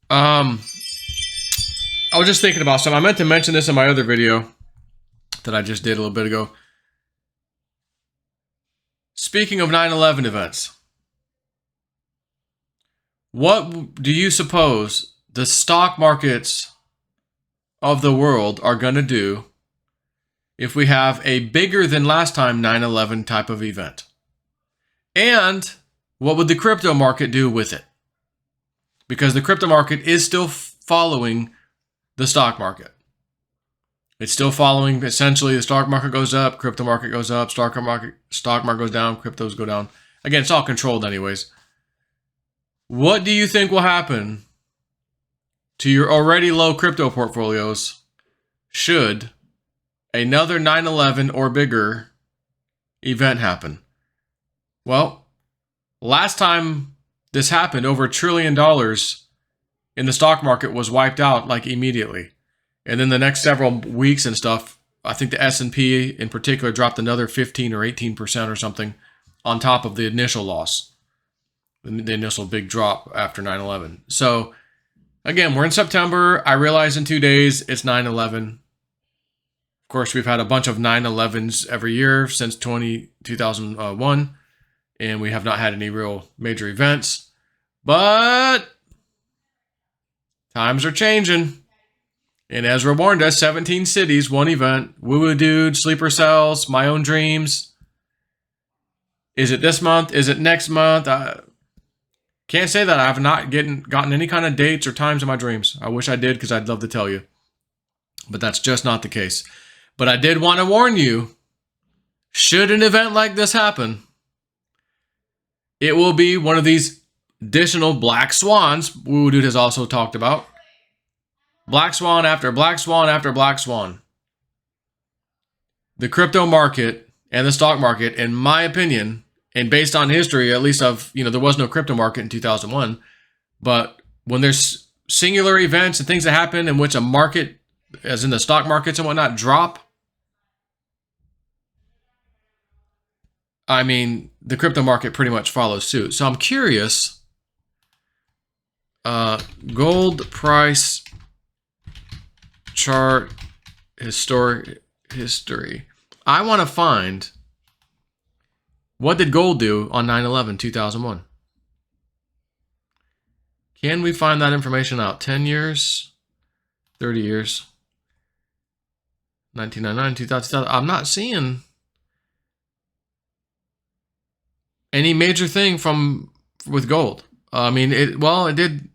I was just thinking about something. I meant to mention this in my other video that I just did a little bit ago. Speaking of 9/11 events, what do you suppose the stock markets of the world are going to do if we have a bigger than last time 9/11 type of event? And what would the crypto market do with it? Because the crypto market is still following the stock market. It's still following, essentially, the stock market goes up, crypto market goes up, stock market goes down, cryptos go down. Again, it's all controlled anyways. What do you think will happen to your already low crypto portfolios should another 9/11 or bigger event happen? Well, last time this happened, over $1 trillion in the stock market was wiped out like immediately. And then the next several weeks and stuff, I think the S&P in particular dropped another 15 or 18% or something on top of the initial loss, the initial big drop after 9/11. So again, we're in September. I realize in 2 days it's 9/11. Of course, we've had a bunch of 9/11s every year since 2001, and we have not had any real major events. But times are changing. And Ezra warned us, 17 cities, one event. Woo Woo Dude, Sleeper Cells, My Own Dreams. Is it this month? Is it next month? I can't say that. I have not gotten any kind of dates or times in my dreams. I wish I did, because I'd love to tell you. But that's just not the case. But I did want to warn you, should an event like this happen, it will be one of these additional black swans Woo Woo Dude has also talked about. Black swan after black swan after black swan. The crypto market and the stock market, in my opinion, and based on history, at least of, there was no crypto market in 2001, but when there's singular events and things that happen in which a market, as in the stock markets and whatnot, drop, I mean, the crypto market pretty much follows suit. So I'm curious, gold price chart history. I want to find, what did gold do on 9/11, 2001? Can we find that information out? 10 years? 30 years? 1999, 2000. I'm not seeing any major thing with gold. I mean, it did.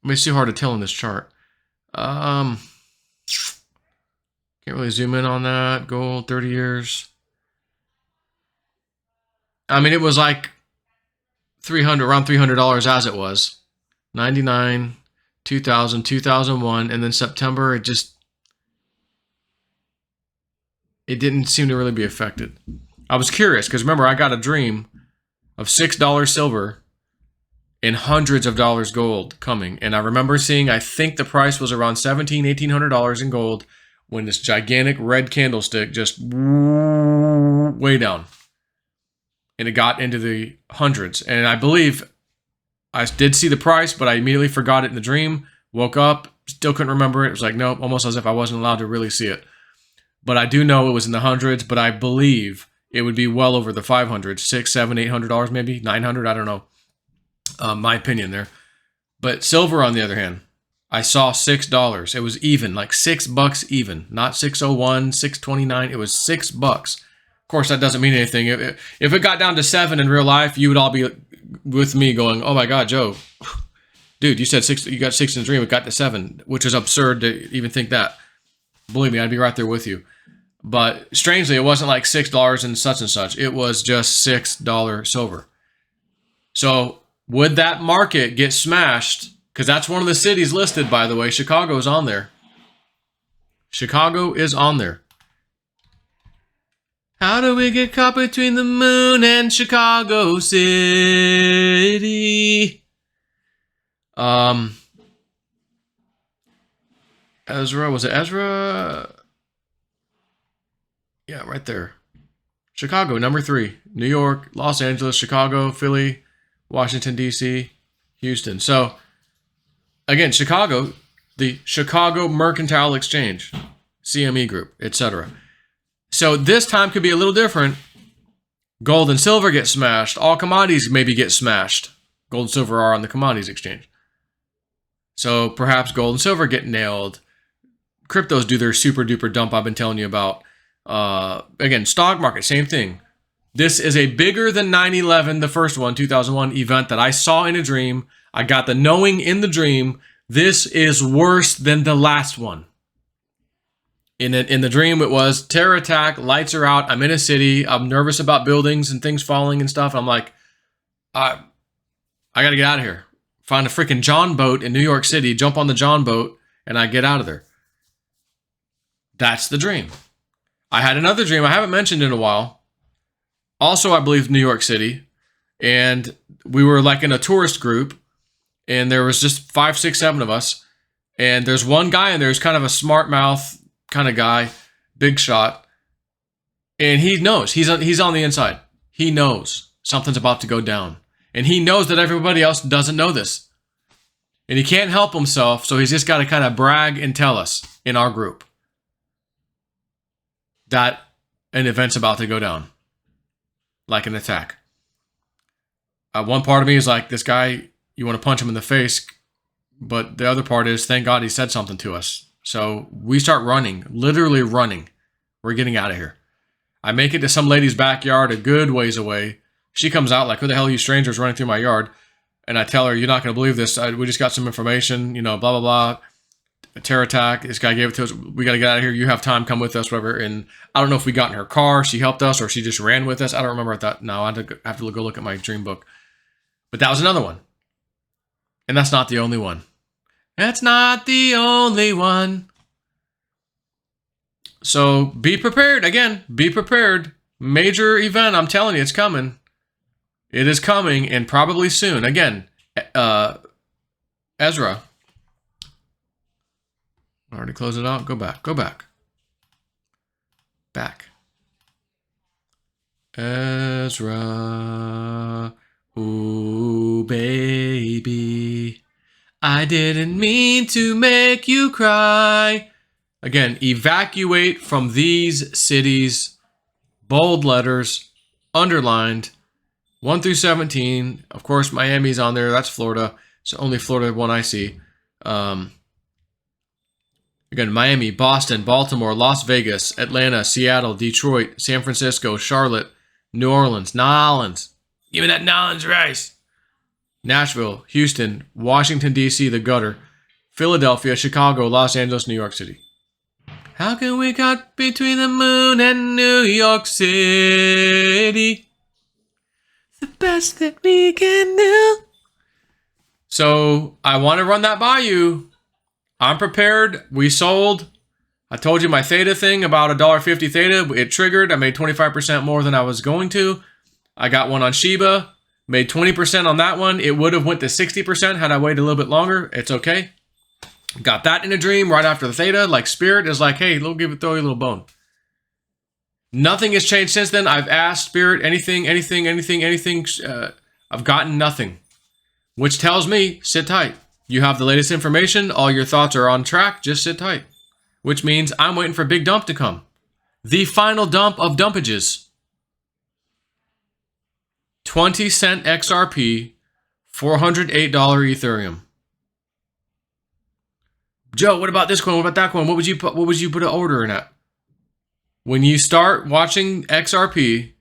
It's too hard to tell in this chart. Can't really zoom in on that. Gold, 30 years. I mean, it was like around $300 as it was. 99, 2000, 2001, and then September, it didn't seem to really be affected. I was curious, because remember, I got a dream of $6 silver and hundreds of dollars gold coming. And I remember seeing, I think the price was around $1,700, $1,800 in gold, when this gigantic red candlestick just way down. And it got into the hundreds. And I believe I did see the price, but I immediately forgot it in the dream. Woke up, still couldn't remember it. It was like, nope, almost as if I wasn't allowed to really see it. But I do know it was in the hundreds, but I believe it would be well over the $500, $600, $700, $800 maybe, $900, I don't know. My opinion there. But silver, on the other hand, I saw $6. It was even, like $6 even, not 601, 629. It was $6. Of course, that doesn't mean anything. If it got down to 7 in real life, you would all be with me going, "Oh my God, Joe, dude, you said 6. You got 6 in the dream. It got to 7," which is absurd to even think that. Believe me, I'd be right there with you. But strangely, it wasn't like $6 and such. It was just $6 silver. So would that market get smashed? Because that's one of the cities listed, by the way. Chicago is on there. Chicago is on there. How do we get caught between the moon and Chicago City? Ezra, was it Ezra? Yeah, right there. Chicago, number 3. New York, Los Angeles, Chicago, Philly, Washington, D.C., Houston. So, again, Chicago, the Chicago Mercantile Exchange, CME Group, etc. So this time could be a little different. Gold and silver get smashed. All commodities maybe get smashed. Gold and silver are on the commodities exchange. So perhaps gold and silver get nailed. Cryptos do their super duper dump I've been telling you about. Again, stock market, same thing. This is a bigger than 9/11, the first one, 2001 event that I saw in a dream. I got the knowing in the dream. This is worse than the last one. In the dream, it was terror attack, lights are out, I'm in a city, I'm nervous about buildings and things falling and stuff. I'm like, I got to get out of here. Find a freaking John boat in New York City, jump on the John boat, and I get out of there. That's the dream. I had another dream I haven't mentioned in a while. Also, I believe New York City. And we were like in a tourist group. And there was just 5, 6, 7 of us. And there's one guy in there who's kind of a smart mouth kind of guy. Big shot. And he knows. He's on the inside. He knows something's about to go down. And he knows that everybody else doesn't know this. And he can't help himself. So he's just got to kind of brag and tell us in our group that an event's about to go down, like an attack. One part of me is like, this guy, you want to punch him in the face, but the other part is, thank God he said something to us. So we start running, literally running. We're getting out of here. I make it to some lady's backyard a good ways away. She comes out like, who the hell are you strangers running through my yard? And I tell her, you're not going to believe this. We just got some information, blah, blah, blah. A terror attack. This guy gave it to us. We got to get out of here. You have time. Come with us, whatever. And I don't know if we got in her car. She helped us or she just ran with us. I don't remember that. No, I have to go look at my dream book. But that was another one. And that's not the only one. That's not the only one. So be prepared. Again, be prepared. Major event. I'm telling you, it's coming. It is coming and probably soon. Again, Ezra. I already closed it out. Go back. Go back. Back. Ezra. Ooh, baby. I didn't mean to make you cry. Again, evacuate from these cities. Bold letters. Underlined. 1 through 17. Of course, Miami's on there. That's Florida. It's the only Florida one I see. Again, Miami, Boston, Baltimore, Las Vegas, Atlanta, Seattle, Detroit, San Francisco, Charlotte, New Orleans, Nolans. Give me that Nolans rice. Nashville, Houston, Washington, D.C., the gutter, Philadelphia, Chicago, Los Angeles, New York City. How can we cut between the moon and New York City? The best that we can do. So I want to run that by you. I'm prepared. We sold. I told you my theta thing about $1.50 theta. It triggered. I made 25% more than I was going to. I got one on Shiba. Made 20% on that one. It would have went to 60% had I waited a little bit longer. It's okay. Got that in a dream right after the theta. Like Spirit is like, hey, throw you a little bone. Nothing has changed since then. I've asked Spirit anything. I've gotten nothing. Which tells me, sit tight. You have the latest information. All your thoughts are on track. Just sit tight. Which means I'm waiting for Big Dump to come. The final dump of dumpages. 20-cent XRP, $408 Ethereum. Joe, what about this coin? What about that coin? What would you put an order in at? When you start watching XRP,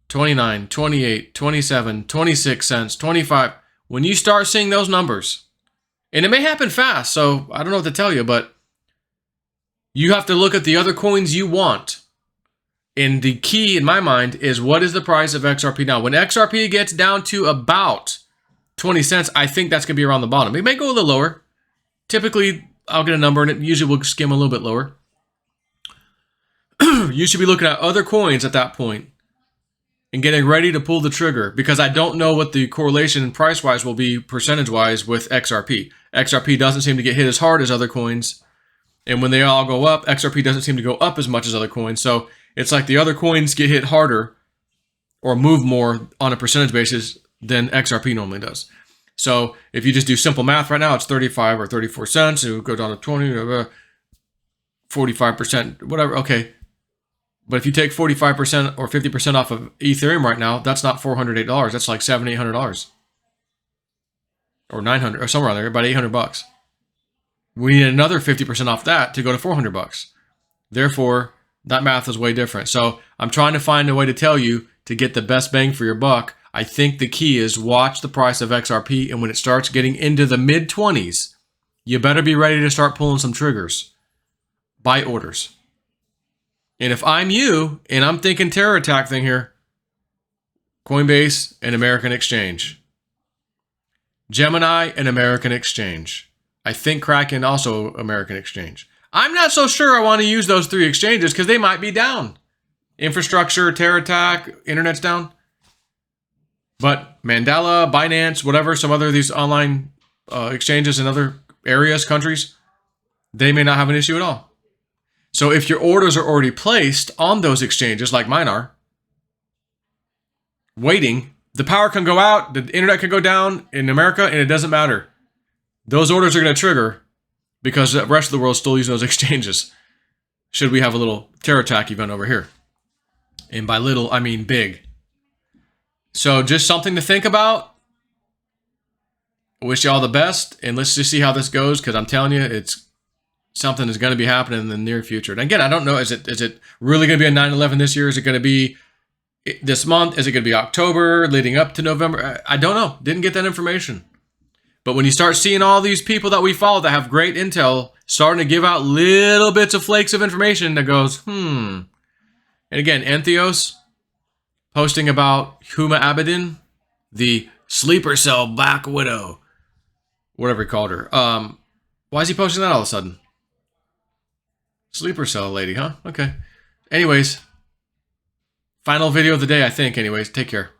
29, 28, 27, 26 cents, 25, when you start seeing those numbers, and it may happen fast, so I don't know what to tell you, but you have to look at the other coins you want. And the key in my mind is, what is the price of XRP now? When XRP gets down to about 20 cents, I think that's going to be around the bottom. It may go a little lower. Typically, I'll get a number and it usually will skim a little bit lower. You should be looking at other coins at that point and getting ready to pull the trigger, because I don't know what the correlation price-wise will be percentage-wise with XRP. XRP doesn't seem to get hit as hard as other coins. And when they all go up, XRP doesn't seem to go up as much as other coins. So it's like the other coins get hit harder or move more on a percentage basis than XRP normally does. So if you just do simple math right now, it's 35 or 34 cents. It would go down to 20, 45%, whatever. Okay. But if you take 45% or 50% off of Ethereum right now, that's not $408. That's like $700, $800. Or 900 or somewhere around there, about $800. We need another 50% off that to go to $400. Therefore, that math is way different. So I'm trying to find a way to tell you to get the best bang for your buck. I think the key is watch the price of XRP, and when it starts getting into the mid-20s, you better be ready to start pulling some triggers. Buy orders. And if I'm you, and I'm thinking terror attack thing here, Coinbase and American Exchange. Gemini and American Exchange. I think Kraken also American Exchange. I'm not so sure I want to use those 3 exchanges because they might be down. Infrastructure, terror attack, internet's down. But Mandela, Binance, whatever, some other of these online exchanges in other areas, countries, they may not have an issue at all. So if your orders are already placed on those exchanges, like mine are, waiting, the power can go out, the internet can go down in America, and it doesn't matter. Those orders are going to trigger because the rest of the world is still using those exchanges. Should we have a little terror attack event over here? And by little, I mean big. So just something to think about. I wish you all the best, and let's just see how this goes, because I'm telling you, it's something that's going to be happening in the near future. And again, I don't know, is it really going to be a 9/11 this year? Is it going to be this month? Is it going to be October leading up to November? I don't know. Didn't get that information. But when you start seeing all these people that we follow that have great intel starting to give out little bits of flakes of information that goes, And again, Entheos posting about Huma Abedin, the sleeper cell Black Widow, whatever he called her. Why is he posting that all of a sudden? Sleeper cell lady, huh? Okay. Anyways, final video of the day, I think. Anyways, take care.